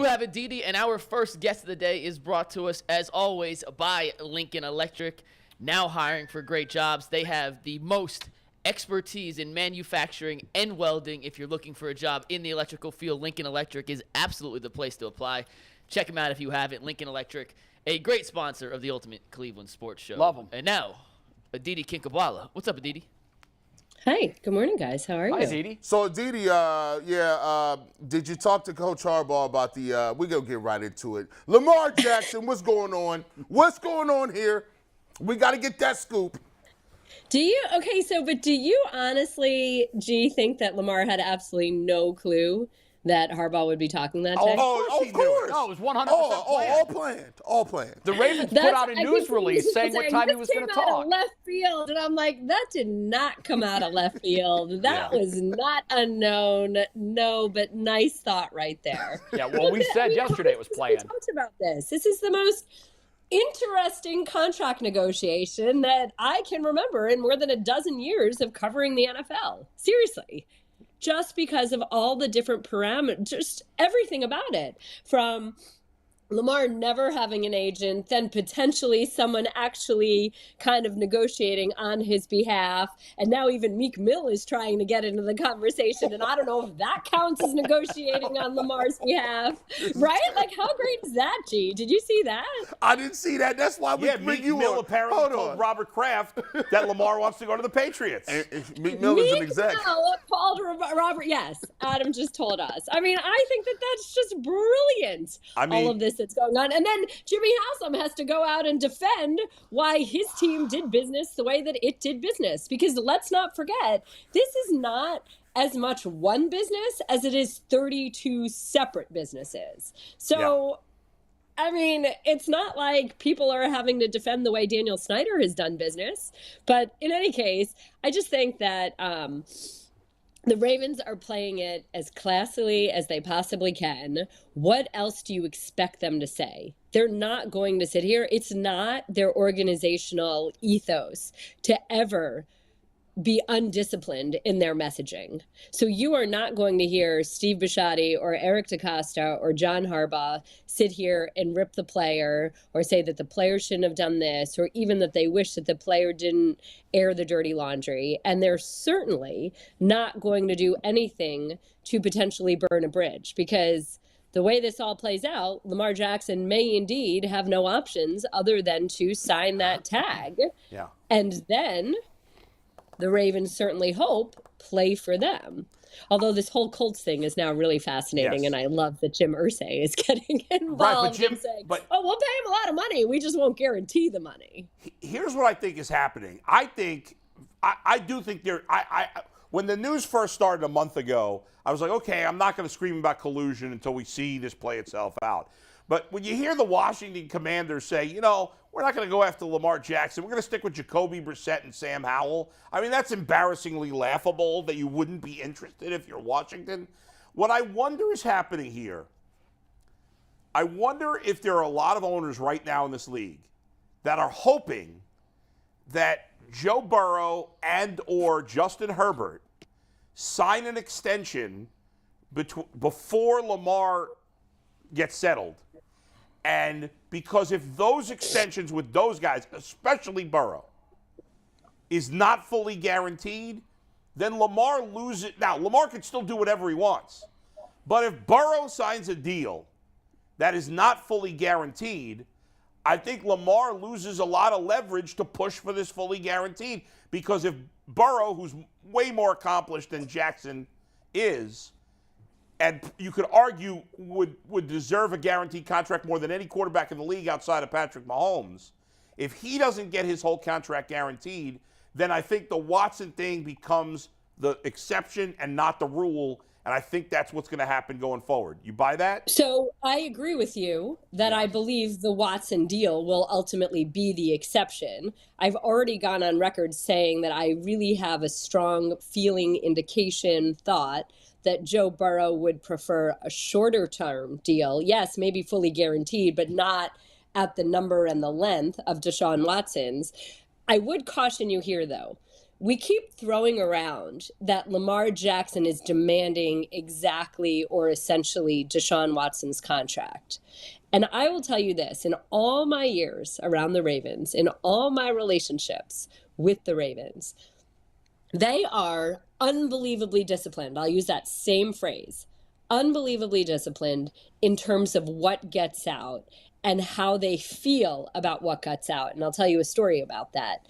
We have it, Didi, and our first guest of the day is brought to us, as always, by Lincoln Electric. Now hiring for great jobs. They have the most expertise in manufacturing and welding. If you're looking for a job in the electrical field, Lincoln Electric is absolutely the place to apply. Check them out if you haven't. Lincoln Electric, a great sponsor of the Ultimate Cleveland Sports Show. Love them. And now, Aditi Kinkhabwala. What's up, Aditi? Hi, good morning, guys. How are you? Hi, Aditi. So, Aditi, did you talk to Coach Harbaugh about the, we're going to get right into it. Lamar Jackson, what's going on? What's going on here? We got to get that scoop. Do you honestly, G, think that Lamar had absolutely no clue that Harbaugh would be talking that day? Oh, of course. No, it was 100% planned. All planned. The Ravens put out a news release saying what time he was going to talk. This came out of left field, and I'm like, that did not come out of left field. That was not unknown. No, but nice thought right there. Yeah, well, we said yesterday it was planned. We talked about this. This is the most interesting contract negotiation that I can remember in more than a dozen years of covering the NFL. Seriously. Just because of all the different parameters, just everything about it, from Lamar never having an agent, then potentially someone actually kind of negotiating on his behalf. And now even Meek Mill is trying to get into the conversation. And I don't know if that counts as negotiating on Lamar's behalf, right? Like, how great is that, G? Did you see that? I didn't see that. That's why we bring Meek you Mill on. apparently told Robert Kraft that Lamar wants to go to the Patriots. And Meek Mill is an exec. Meek Mill called Robert. Yes, Adam just told us. I mean, I think that that's just brilliant. All of this that's going on. And then Jimmy Haslam has to go out and defend why his team did business the way that it did business. Because let's not forget, this is not as much one business as it is 32 separate businesses. So, I mean, it's not like people are having to defend the way Daniel Snyder has done business. But in any case, I just think that the Ravens are playing it as classily as they possibly can. What else do you expect them to say? They're not going to sit here. It's not their organizational ethos to ever be undisciplined in their messaging. So you are not going to hear Steve Bisciotti or Eric DeCosta or John Harbaugh sit here and rip the player or say that the player shouldn't have done this, or even that they wish that the player didn't air the dirty laundry. And they're certainly not going to do anything to potentially burn a bridge, because the way this all plays out, Lamar Jackson may indeed have no options other than to sign that tag. Yeah. And then the Ravens certainly hope play for them. Although this whole Colts thing is now really fascinating, and I love that Jim Irsay is getting involved and saying, we'll pay him a lot of money. We just won't guarantee the money. Here's what I think is happening. I do think when the news first started a month ago, I was like, okay, I'm not going to scream about collusion until we see this play itself out. But when you hear the Washington Commanders say, we're not going to go after Lamar Jackson, we're going to stick with Jacoby Brissett and Sam Howell, I mean, that's embarrassingly laughable that you wouldn't be interested if you're Washington. What I wonder is happening here, I wonder if there are a lot of owners right now in this league that are hoping that Joe Burrow and or Justin Herbert sign an extension before Lamar gets settled. And because if those extensions with those guys, especially Burrow, is not fully guaranteed, then Lamar loses. Now, Lamar can still do whatever he wants. But if Burrow signs a deal that is not fully guaranteed, I think Lamar loses a lot of leverage to push for this fully guaranteed. Because if Burrow, who's way more accomplished than Jackson is, and you could argue would deserve a guaranteed contract more than any quarterback in the league outside of Patrick Mahomes, if he doesn't get his whole contract guaranteed, then I think the Watson thing becomes the exception and not the rule. And I think that's what's going to happen going forward. You buy that? So I agree with you that I believe the Watson deal will ultimately be the exception. I've already gone on record saying that I really have a strong feeling, indication, thought that Joe Burrow would prefer a shorter term deal. Yes, maybe fully guaranteed, but not at the number and the length of Deshaun Watson's. I would caution you here, though. we keep throwing around that Lamar Jackson is demanding exactly or essentially Deshaun Watson's contract. And I will tell you this, in all my years around the Ravens, in all my relationships with the Ravens, they are unbelievably disciplined. I'll use that same phrase, unbelievably disciplined in terms of what gets out and how they feel about what gets out. And I'll tell you a story about that.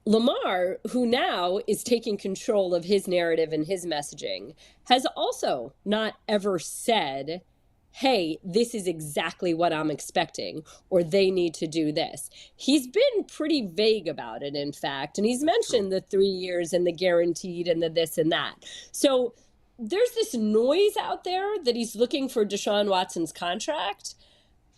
Lamar, who now is taking control of his narrative and his messaging, has also not ever said, hey, this is exactly what I'm expecting, or they need to do this. He's been pretty vague about it, in fact, and he's mentioned the 3 years and the guaranteed and the this and that. So there's this noise out there that he's looking for Deshaun Watson's contract.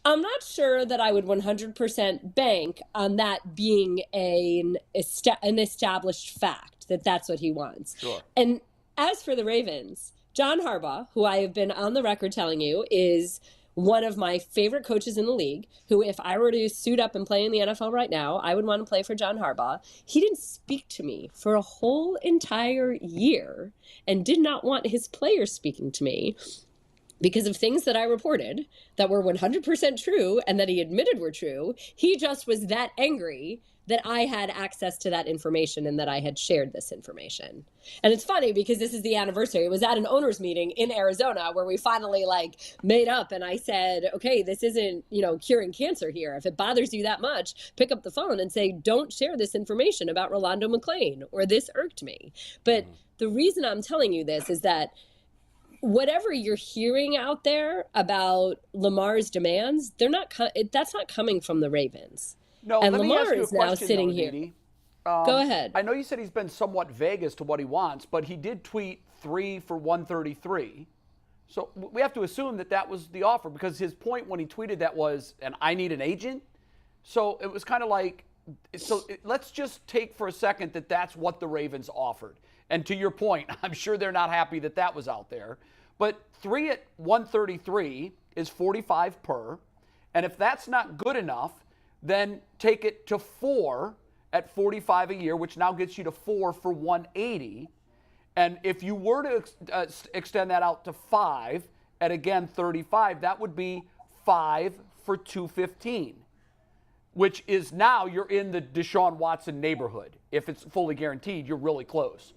I'm not sure that I would 100% bank on that being an established fact, that that's what he wants. Sure. And as for the Ravens, John Harbaugh, who I have been on the record telling you is one of my favorite coaches in the league, who if I were to suit up and play in the NFL right now, I would want to play for John Harbaugh. He didn't speak to me for a whole entire year and did not want his players speaking to me, because of things that I reported that were 100% true and that he admitted were true. He just was that angry that I had access to that information and that I had shared this information. And it's funny because this is the anniversary. It was at an owners meeting in Arizona where we finally made up, and I said, okay, this isn't, curing cancer here. If it bothers you that much, pick up the phone and say, don't share this information about Rolando McClain, or this irked me. But the reason I'm telling you this is that whatever you're hearing out there about Lamar's demands, that's not coming from the Ravens. No, and let me Lamar ask you is a question, now sitting though, here. Didi. Go ahead. I know you said he's been somewhat vague as to what he wants, but he did tweet 3 for 133. So we have to assume that was the offer, because his point when he tweeted that was, and I need an agent. So it was kind of let's just take for a second that that's what the Ravens offered. And to your point, I'm sure they're not happy that was out there. But 3 at 133 is 45 per. And if that's not good enough, then take it to 4 at 45 a year, which now gets you to 4 for 180. And if you were to extend that out to 5 at, again, 35, that would be 5 for 215, which is now you're in the Deshaun Watson neighborhood. If it's fully guaranteed, you're really close.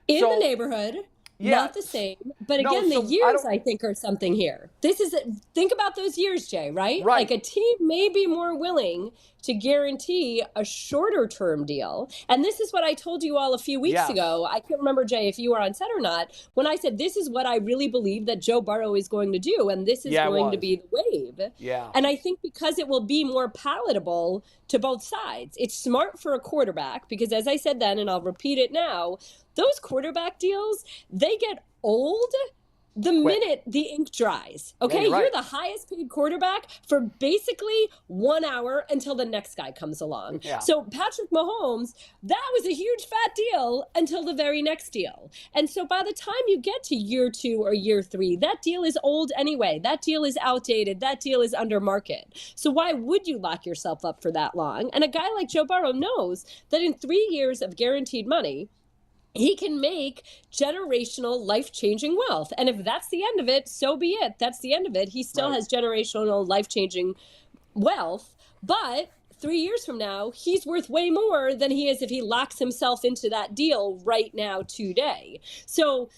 In the neighborhood. Yeah. Not the same. But again, the years, I think, are something here. Think about those years, Jay, right? Right. A team may be more willing to guarantee a shorter term deal. And this is what I told you all a few weeks ago. I can't remember, Jay, if you were on set or not, when I said this is what I really believe that Joe Burrow is going to do. And this is going to be the wave. Yeah. And I think because it will be more palatable to both sides. It's smart for a quarterback because, as I said then, and I'll repeat it now, those quarterback deals, they get old the minute the ink dries. Okay, Yeah, you're the highest paid quarterback for basically 1 hour until the next guy comes along. Yeah. So Patrick Mahomes, that was a huge fat deal until the very next deal. And so by the time you get to year 2 or year 3, that deal is old anyway. That deal is outdated. That deal is under market. So why would you lock yourself up for that long? And a guy like Joe Burrow knows that in 3 years of guaranteed money, he can make generational, life-changing wealth. And if that's the end of it, so be it. That's the end of it. He still has generational, life-changing wealth. But 3 years from now, he's worth way more than he is if he locks himself into that deal right now, today. So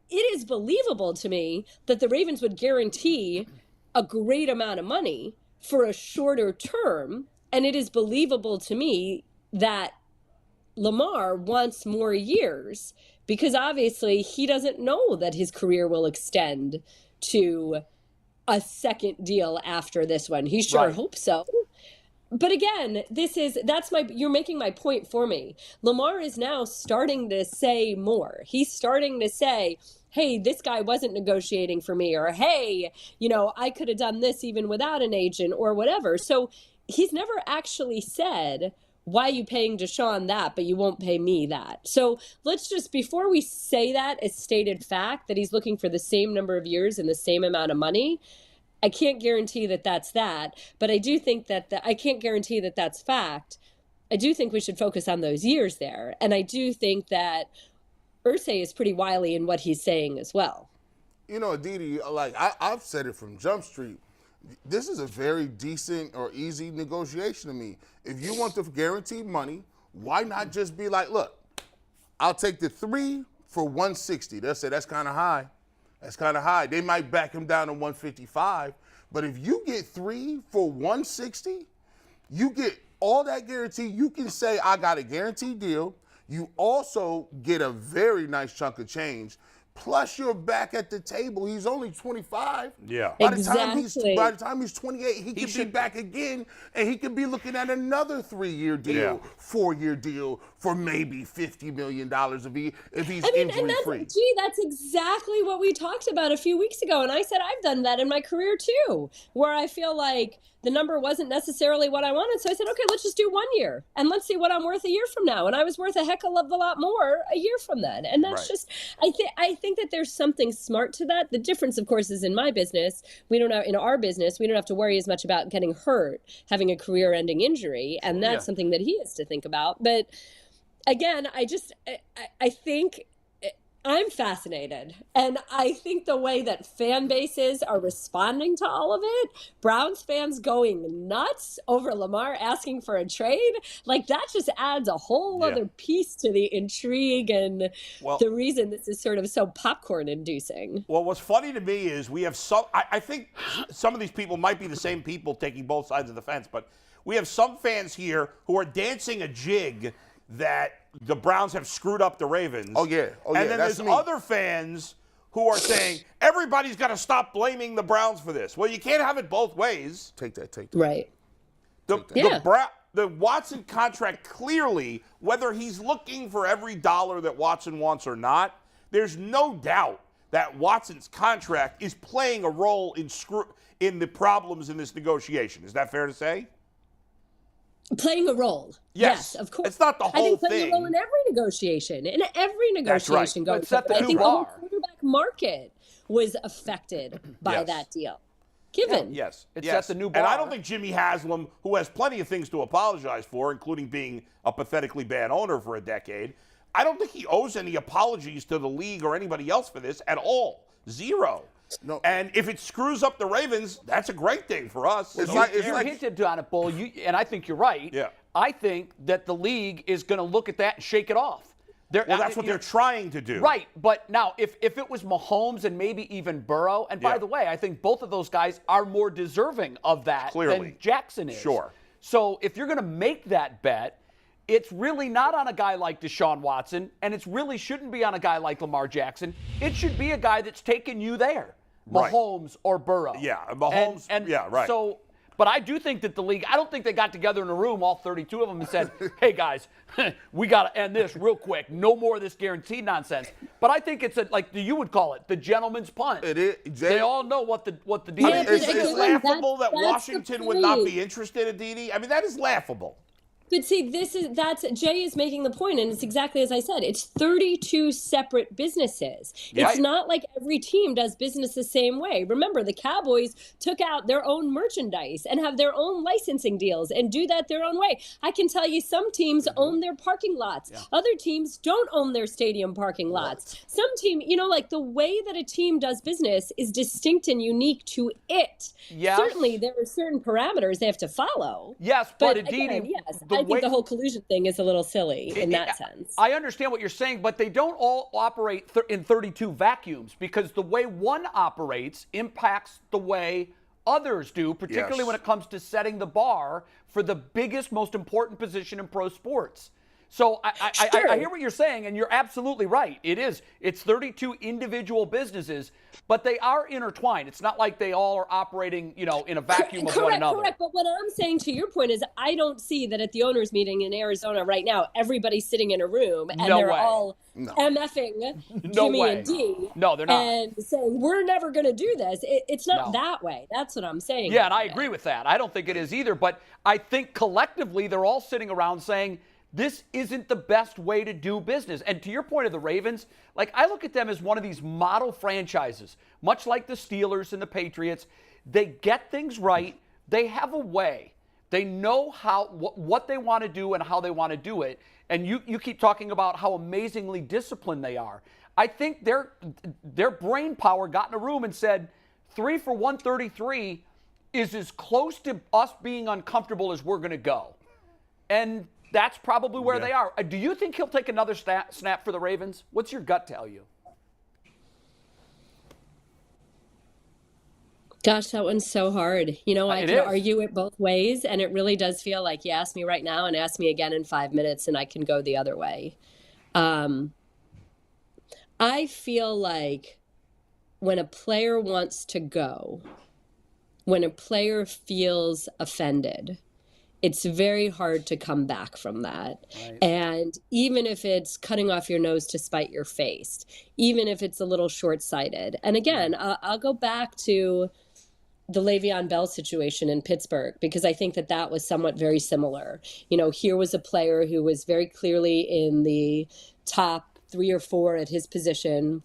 it is believable to me that the Ravens would guarantee a great amount of money for a shorter term. And it is believable to me that Lamar wants more years because obviously he doesn't know that his career will extend to a second deal after this one. He sure hopes so. But again, you're making my point for me. Lamar is now starting to say more. He's starting to say, hey, this guy wasn't negotiating for me, or hey, I could have done this even without an agent or whatever. So he's never actually said, why are you paying Deshaun that, but you won't pay me that? So let's just, before we say that as stated fact, that he's looking for the same number of years and the same amount of money, I can't guarantee that that's that, but I do think that I can't guarantee that that's fact I do think we should focus on those years there. And I do think that Irsay is pretty wily in what he's saying as well. You know, Aditi, like I've said it from Jump Street, this is a very decent or easy negotiation to me. If you want the guaranteed money, why not just be like, look, I'll take the 3 for 160. They'll say that's kind of high. That's kind of high. They might back him down to 155. But if you get 3 for 160, you get all that guarantee. You can say, I got a guaranteed deal. You also get a very nice chunk of change. Plus, you're back at the table. He's only 25. Yeah. By the time he's 28, he could be back again, and he could be looking at another 3-year deal, 4-year deal for maybe $50 million if he's injury-free. That's exactly what we talked about a few weeks ago, and I said I've done that in my career too, where I feel like the number wasn't necessarily what I wanted. So I said, okay, let's just do 1 year and let's see what I'm worth a year from now. And I was worth a heck of a lot more a year from then. And that's just, I think that there's something smart to that. The difference, of course, is in my business, in our business, we don't have to worry as much about getting hurt, having a career-ending injury. And that's something that he has to think about. But again, I think I'm fascinated. And I think the way that fan bases are responding to all of it, Browns fans going nuts over Lamar asking for a trade, like that just adds a whole other piece to the intrigue and the reason this is sort of so popcorn inducing. Well, what's funny to me is we have I think some of these people might be the same people taking both sides of the fence, but we have some fans here who are dancing a jig that the Browns have screwed up the Ravens. Oh, yeah. And then there's other fans who are saying, everybody's got to stop blaming the Browns for this. Well, you can't have it both ways. Take that. Right. The Watson contract, clearly, whether he's looking for every dollar that Watson wants or not, there's no doubt that Watson's contract is playing a role in the problems in this negotiation. Is that fair to say? Playing a role. Yes, of course. It's not the whole thing. I think playing a role in every negotiation. In every negotiation going forward. I think the whole quarterback market was affected by that deal. Given. Yes. It's at the new bar. And I don't think Jimmy Haslam, who has plenty of things to apologize for, including being a pathetically bad owner for a decade, I don't think he owes any apologies to the league or anybody else for this at all. Zero. No. And if it screws up the Ravens, that's a great thing for us. You hinted on it, Bull, and I think you're right. Yeah. I think that the league is going to look at that and shake it off. That's what they're trying to do. Right, but now if it was Mahomes and maybe even Burrow, and by the way, I think both of those guys are more deserving of that than Jackson is. Sure. So if you're going to make that bet, it's really not on a guy like Deshaun Watson, and it really shouldn't be on a guy like Lamar Jackson. It should be a guy that's taking you there. Mahomes or Burrow. Yeah, Mahomes. So, but I do think that the league, I don't think they got together in a room, all 32 of them, and said, hey, guys, we got to end this real quick. No more of this guaranteed nonsense. But I think it's you would call it the gentleman's punt. It is. They all know what the deal is. It's laughable that Washington would not be interested, Aditi. I mean, that is laughable. But see, Jay is making the point, and it's exactly as I said. It's 32 separate businesses. It's not like every team does business the same way. Remember, the Cowboys took out their own merchandise and have their own licensing deals and do that their own way. I can tell you some teams own their parking lots. Yeah. Other teams don't own their stadium parking lots. Right. Some team, like the way that a team does business is distinct and unique to it. Yes. Certainly, there are certain parameters they have to follow. Yes, but Aditi, I think the whole collusion thing is a little silly in that sense. I understand what you're saying, but they don't all operate in 32 vacuums, because the way one operates impacts the way others do, particularly when it comes to setting the bar for the biggest, most important position in pro sports. So I hear what you're saying, and you're absolutely right. It's 32 individual businesses, but they are intertwined. It's not like they all are operating, in a vacuum of one another. Correct. But what I'm saying to your point is, I don't see that at the owners' meeting in Arizona right now, everybody's sitting in a room and they're all MFing Jimmy and D. No, they're not. And saying, we're never going to do this. It's not that way. That's what I'm saying. Yeah, and I agree with that. I don't think it is either. But I think collectively they're all sitting around saying, this isn't the best way to do business. And to your point of the Ravens, I look at them as one of these model franchises, much like the Steelers and the Patriots. They get things right. They have a way. They know what they want to do and how they want to do it. And you keep talking about how amazingly disciplined they are. I think their brain power got in a room and said 3 for 133 is as close to us being uncomfortable as we're going to go. And that's probably where they are. Do you think he'll take another snap for the Ravens? What's your gut tell you? Gosh, that one's so hard. You know, I can argue it both ways, and it really does feel like you ask me right now and ask me again in 5 minutes, and I can go the other way. I feel like when a player wants to go, when a player feels offended, it's very hard to come back from that. Right. And even if it's cutting off your nose to spite your face, even if it's a little short-sighted. And again, I'll go back to the Le'Veon Bell situation in Pittsburgh, because I think that was somewhat very similar. You know, here was a player who was very clearly in the top 3 or 4 at his position,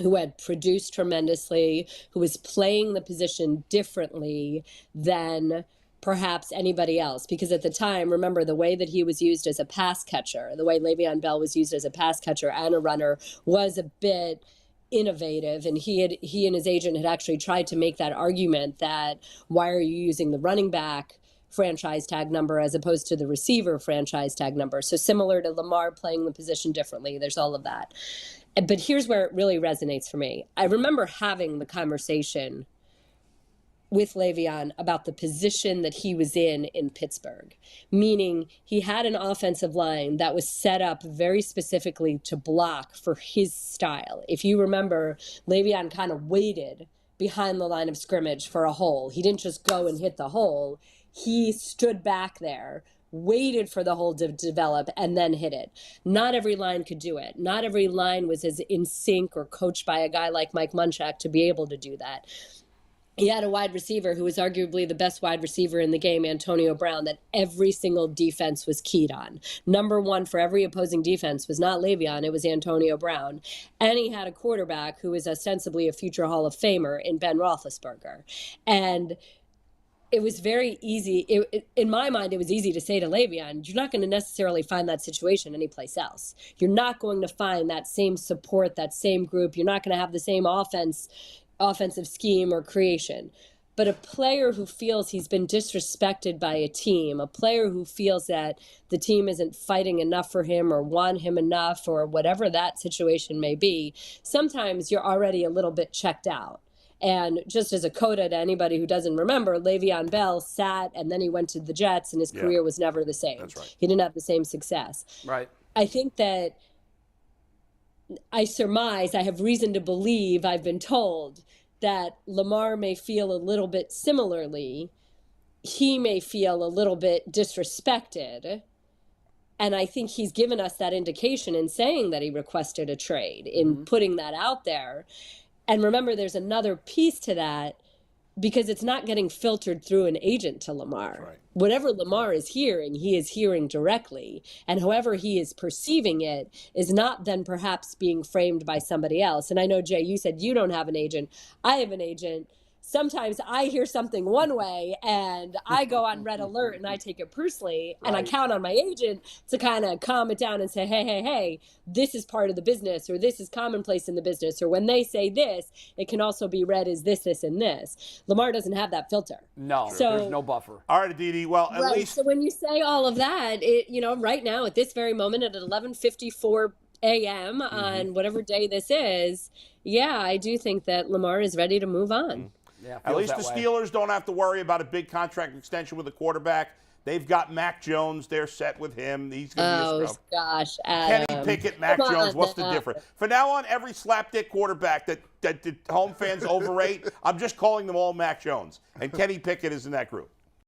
who had produced tremendously, who was playing the position differently than perhaps anybody else. Because at the time, remember, the way that he was used as a pass catcher, the way Le'Veon Bell was used as a pass catcher and a runner was a bit innovative, and he and his agent had actually tried to make that argument that why are you using the running back franchise tag number as opposed to the receiver franchise tag number? So similar to Lamar playing the position differently, there's all of that. But here's where it really resonates for me. I remember having the conversation with Le'Veon about the position that he was in Pittsburgh, meaning he had an offensive line that was set up very specifically to block for his style. If you remember, Le'Veon kind of waited behind the line of scrimmage for a hole. He didn't just go and hit the hole. He stood back there, waited for the hole to develop, and then hit it. Not every line could do it. Not every line was as in sync or coached by a guy like Mike Munchak to be able to do that. He had a wide receiver who was arguably the best wide receiver in the game, Antonio Brown, that every single defense was keyed on. Number one for every opposing defense was not Le'Veon, it was Antonio Brown. And he had a quarterback who was ostensibly a future Hall of Famer in Ben Roethlisberger. And it was very easy. In my mind, it was easy to say to Le'Veon, you're not going to necessarily find that situation anyplace else. You're not going to find that same support, that same group. You're not going to have the same offensive scheme or creation. But a player who feels he's been disrespected by a team, a player who feels that the team isn't fighting enough for him or want him enough or whatever that situation may be, sometimes you're already a little bit checked out. And just as a coda to anybody who doesn't remember, Le'Veon Bell sat and then he went to the Jets and his career was never the same. That's right. He didn't have the same success. Right. I think that I surmise, I have reason to believe, I've been told, that Lamar may feel a little bit similarly. He may feel a little bit disrespected. And I think he's given us that indication in saying that he requested a trade, in putting that out there. And remember, there's another piece to that, because it's not getting filtered through an agent to Lamar. Right. Whatever Lamar is hearing, he is hearing directly. And however he is perceiving it is not then perhaps being framed by somebody else. And I know, Jay, you said you don't have an agent. I have an agent. Sometimes I hear something one way and I go on red alert and I take it personally. Right. And I count on my agent to kind of calm it down and say, hey, this is part of the business, or this is commonplace in the business, or when they say this, it can also be read as this, and this. Lamar doesn't have that filter. No, so, there's no buffer. All right, Aditi, well, at least. So when you say all of that, right now at this very moment at 11:54 a.m. on whatever day this is, I do think that Lamar is ready to move on. Yeah, at least the Steelers don't have to worry about a big contract extension with the quarterback. They've got Mac Jones. They're set with him. He's going to be a scrub. Oh, gosh, Adam. Kenny Pickett, Mac Jones, what's the difference? From now on, every slapdick quarterback that the home fans overrate, I'm just calling them all Mac Jones. And Kenny Pickett is in that group.